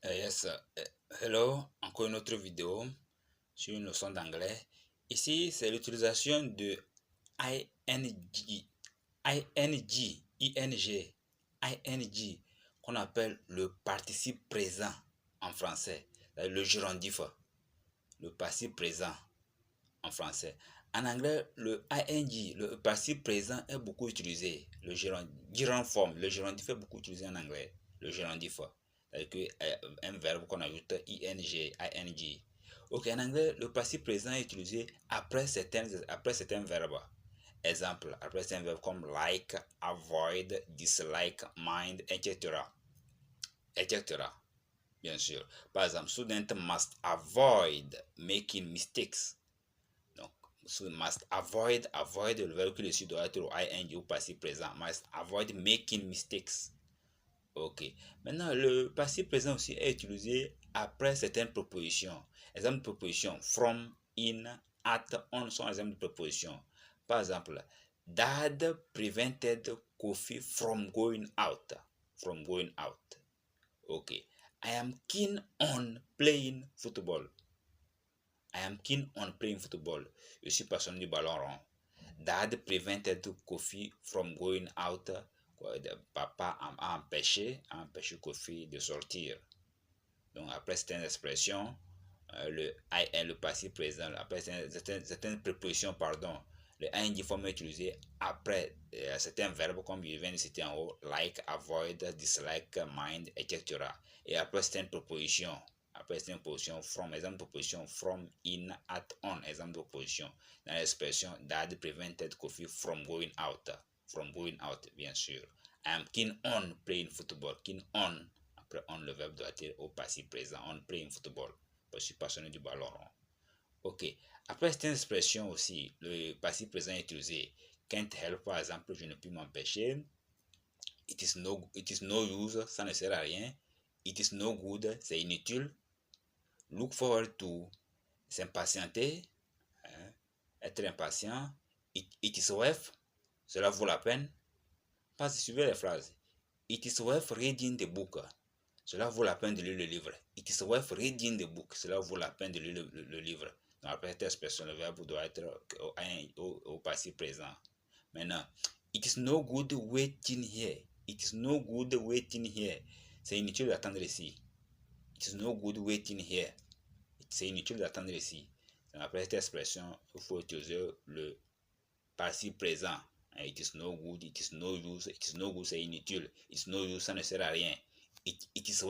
Hello, encore une autre vidéo sur une leçon d'anglais. Ici, c'est l'utilisation de ing, qu'on appelle le participe présent en français, le gérondif, le participe présent en français. En anglais, le ing, le participe présent, est beaucoup utilisé. Le gérondif est beaucoup utilisé en anglais, le gérondif. C'est-à-dire un verbe qu'on ajoute ing. Ok, en anglais, le participe présent est utilisé après certains verbes. Exemple, après certains verbes comme like, avoid, dislike, mind, etc. etc. Bien sûr. Par exemple, student must avoid making mistakes. Donc, must avoid, le verbe qui dessus doit être au ing ou passé présent. Must avoid making mistakes. Ok. Maintenant, le passé présent aussi est utilisé après certaines propositions. Exemple de proposition: from, in, at, on sont exemples de propositions. Par exemple, Dad prevented Kofi from going out. From going out. Ok. I am keen on playing football. I am keen on playing football. Je suis passionné du ballon rond. Dad prevented Kofi from going out. Papa a empêché Kofi de sortir. Donc, après certaines expressions, le passé présent, après certaines prépositions, pardon, le ing forme est utilisé après certains verbes comme je viens de citer en haut, like, avoid, dislike, mind, etc. Et après certaines propositions, from, exemple de proposition from, in, at, on, exemple de proposition. Dans l'expression Dad prevented Kofi from going out. From going out, bien sûr. I am keen on playing football. Keen on, après on, le verbe doit être au passé présent. On playing football. Je suis passionné du ballon rond. Ok. Après cette expression aussi, le passé présent est utilisé. Can't help, par exemple, je ne puis m'empêcher. It is no use, ça ne sert à rien. It is no good, c'est inutile. Look forward to, s'impatienter, hein, être impatient. It is worth, cela vaut la peine. Suivez les phrases. It is worth reading the book. Cela vaut la peine de lire le livre. It is worth reading the book. Cela vaut la peine de lire le livre. Donc, après cette expression, le verbe doit être au passé présent. Maintenant, it is no good waiting here. It is no good waiting here. C'est inutile d'attendre ici. It is no good waiting here. C'est inutile d'attendre ici. Donc, après cette expression, il faut utiliser le passé présent. It is no good, it is no use, it is no good, c'est inutile. It is no use, ça ne sert à rien. It is